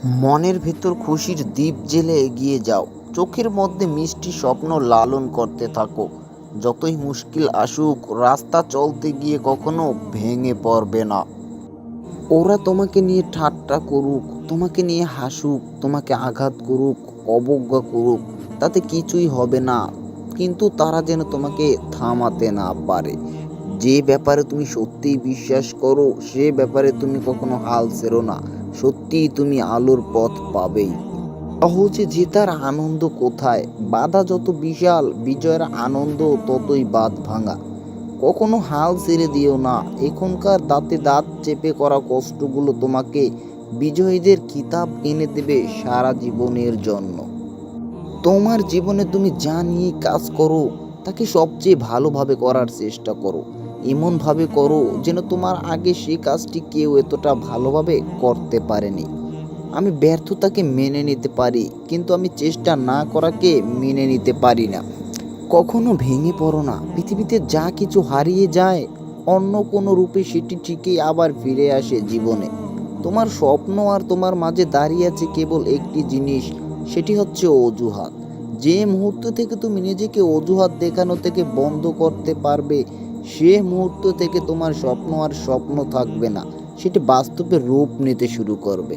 মনের ভেতর খুশির দীপ জ্বেলে এগিয়ে যাও। চোখের মধ্যে মিষ্টি স্বপ্ন লালন করতে থাকো। যতই মুশকিল আসুক, রাস্তা চলতে গিয়ে কখনো ভেঙে পড়বে না। ওরা তোমাকে নিয়ে ঠাট্টা করুক, তোমাকে নিয়ে হাসুক, তোমাকে আঘাত করুক, অবজ্ঞা করুক, তাতে কিছুই হবে না। কিন্তু তারা যেন তোমাকে থামাতে না পারে। যে ব্যাপারে তুমি সত্যিই বিশ্বাস করো, সে ব্যাপারে তুমি কখনো হাল ছেড়ো না। সত্যিই তুমি আলোর পথ পাবেই। সহজে জেতার আনন্দ কোথায়? বাধা যত বিশাল, বিজয়ের আনন্দ ততই বাঁধ ভাঙা। কখনো হাল ছেড়ে দিও না। এখনকার দাঁতে দাঁত চেপে করা কষ্টগুলো তোমাকে বিজয়ীদের কিতাব এনে দেবে সারা জীবনের জন্য। তোমার জীবনে তুমি যা নিয়ে কাজ করো, তাকে সবচেয়ে ভালোভাবে করার চেষ্টা করো। এমনভাবে করো যেন তোমার আগে সেই কাজটি কেউ এতটা ভালোভাবে করতে পারেনি। আমি ব্যর্থতাকে মেনে নিতে পারি, কিন্তু আমি চেষ্টা না করাকে মেনে নিতে পারি না। কখনো ভেঙে পড়ো না। পৃথিবীতে যা কিছু হারিয়ে যায়, অন্য কোনো রূপে সেটি ঠিকই আবার ফিরে আসে জীবনে। তোমার স্বপ্ন আর তোমার মাঝে দাঁড়িয়ে আছে কেবল একটি জিনিস, সেটি হচ্ছে অজুহাত। যে মুহূর্ত থেকে তুমি নিজেকে অজুহাত দেখানো থেকে বন্ধ করতে পারবে, সে মুহূর্ত থেকে তোমার স্বপ্ন আর স্বপ্ন থাকবে না, সেটি বাস্তবে রূপ নিতে শুরু করবে।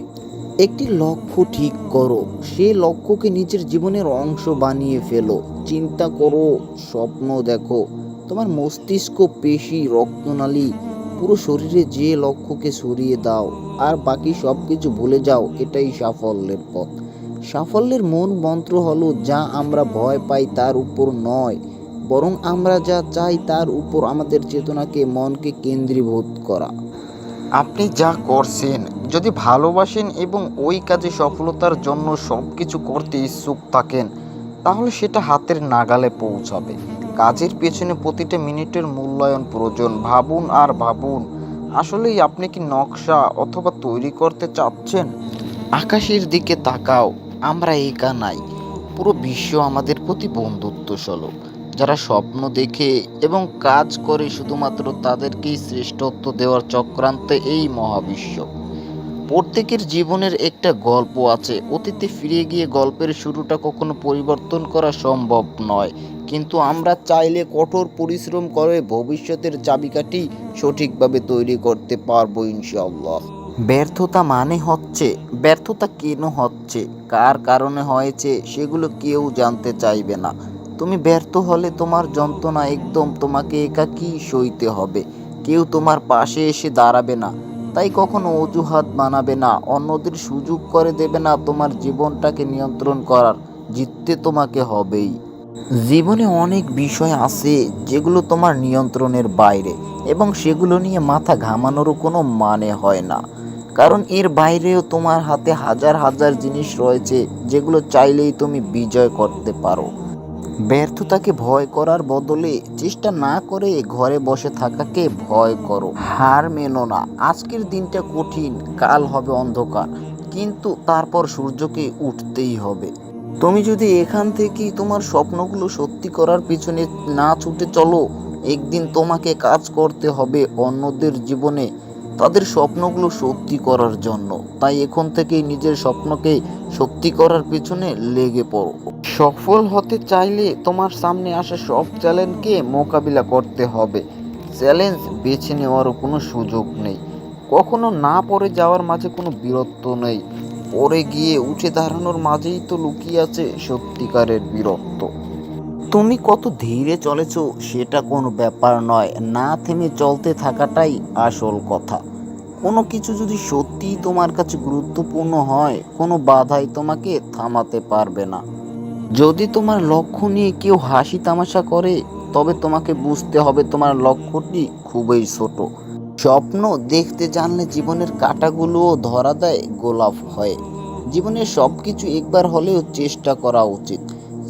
একটি লক্ষ্য ঠিক করো, সে লক্ষ্যকে নিজের জীবনের অংশ বানিয়ে ফেলো। চিন্তা করো, স্বপ্ন দেখো। তোমার মস্তিষ্ক, পেশি, রক্তনালী, পুরো শরীরে যে লক্ষ্যকে সরিয়ে দাও আর বাকি সব কিছু ভুলে যাও, এটাই সাফল্যের পথ। সাফল্যের মূল মন্ত্র হলো, যা আমরা ভয় পাই তার উপর নয়, বরং আমরা যা চাই তার উপর আমাদের চেতনাকে, মনকে কেন্দ্রীভূত করা। আপনি যা করছেন যদি ভালোবাসেন এবং ওই কাজে সফলতার জন্য সব কিছু করতে ইচ্ছুক থাকেন, তাহলে সেটা হাতের নাগালে পৌঁছাবে। কাজের পেছনে প্রতিটা মিনিটের মূল্যায়ন প্রয়োজন। ভাবুন আর ভাবুন, আসলেই আপনি কি নকশা অথবা তৈরি করতে চাচ্ছেন? আকাশের দিকে তাকাও, আমরা একা নাই। পুরো বিশ্ব আমাদের প্রতি বন্ধুত্বসুলভ। যারা স্বপ্ন দেখে এবং কাজ করে শুধুমাত্র তাদেরকেই শ্রেষ্ঠত্ব দেওয়ার চক্রান্তে এই মহাবিশ্ব। প্রত্যেকের জীবনের একটা গল্প আছে। অতীতে ফিরে গিয়ে গল্পের শুরুটা কখনো পরিবর্তন করা সম্ভব নয়, কিন্তু আমরা চাইলে কঠোর পরিশ্রম করে ভবিষ্যতের চাবিকাঠি সঠিকভাবে তৈরি করতে পারবো ইনশাআল্লাহ। ব্যর্থতা মানে হচ্ছে, ব্যর্থতা কেন হচ্ছে, কার কারণে হয়েছে, সেগুলো কেউ জানতে চাইবে না। তুমি ব্যর্থ হলে তোমার যন্ত্রণা একদম তোমাকে একাকী সইতে হবে। কেউ তোমার পাশে এসে দাঁড়াবে না। তাই কখনো অজুহাত বানাবে না, অন্যদের সুযোগ করে দেবে না তোমার জীবনটাকে নিয়ন্ত্রণ করার। জিততে তোমাকে হবেই। জীবনে অনেক বিষয় আছে যেগুলো তোমার নিয়ন্ত্রণের বাইরে, এবং সেগুলো নিয়ে মাথা ঘামানোরও কোনো মানে হয় না। কারণ এর বাইরেও তোমার হাতে হাজার হাজার জিনিস রয়েছে যেগুলো চাইলেই তুমি বিজয় করতে পারো। ব্যর্থতাকে ভয় করার বদলে চেষ্টা না করে ঘরে বসে থাকাকে ভয় করো। হার মেনো না। আজকের দিনটা কঠিন, কাল হবে অন্ধকার, কিন্তু তারপর সূর্যকে উঠতেই হবে। তুমি যদি এখান থেকেই তোমার স্বপ্নগুলো সত্যি করার পিছনে না ছুটে চলো, একদিন তোমাকে কাজ করতে হবে অন্যদের জীবনে তাদের স্বপ্নগুলো সত্যি করার জন্য। তাই এখন থেকেই নিজের স্বপ্নকে সত্যি করার পিছনে লেগে পড়ো। সফল হতে চাইলে তোমার সামনে আসা সব চ্যালেঞ্জকে মোকাবিলা করতে হবে। চ্যালেঞ্জ বেছে নেওয়ারও কোনো সুযোগ নেই। কখনো না পড়ে যাওয়ার মাঝে কোনো বীরত্ব নেই। পড়ে গিয়ে উঠে দাঁড়ানোর মাঝেই তো লুকিয়ে আছে সত্যিকারের বীরত্ব। তুমি কত ধীরে চলেছো সেটা কোনো ব্যাপার নয়, না থেমে চলতে থাকাটাই আসল কথা। কোনো কিছু যদি সত্যিই তোমার কাছে গুরুত্বপূর্ণ হয়, কোনো বাধাই তোমাকে থামাতে পারবে না। যদি তোমার লক্ষ্য নিয়ে কেউ হাসি তামাশা করে, তবে তোমাকে বুঝতে হবে তোমার লক্ষ্যটি খুবই ছোট। স্বপ্ন দেখতে জানলে জীবনের কাঁটাগুলোও ধরা দেয় গোলাপ হয়ে। জীবনের সব কিছু একবার হলেও চেষ্টা করা উচিত।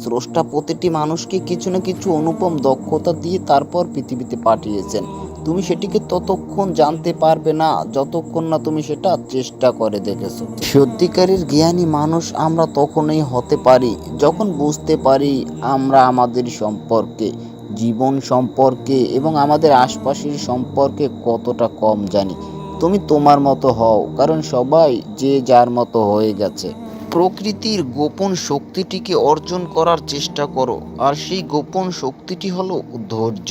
স্রষ্টা প্রতিটি মানুষকে কিছু না কিছু অনুপম দক্ষতা দিয়ে তারপর পৃথিবীতে পাঠিয়েছেন। তুমি সেটিকে ততক্ষণ জানতে পারবে না যতক্ষণ না তুমি সেটা চেষ্টা করে দেখেছো। সত্যিকারের জ্ঞানী মানুষ আমরা তখনই হতে পারি যখন বুঝতে পারি আমরা আমাদের সম্পর্কে, জীবন সম্পর্কে এবং আমাদের আশপাশের সম্পর্কে কতটা কম জানি। তুমি তোমার মতো হও, কারণ সবাই যে যার মতো হয়ে গেছে। প্রকৃতির গোপন শক্তিটিকে অর্জন করার চেষ্টা করো, আর সেই গোপন শক্তিটি হলো ধৈর্য।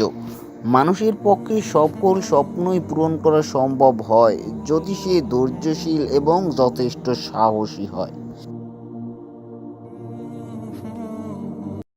মানুষের পক্ষে সকল স্বপ্নই পূরণ করা সম্ভব হয় যদি সে ধৈর্যশীল এবং যথেষ্ট সাহসী হয়।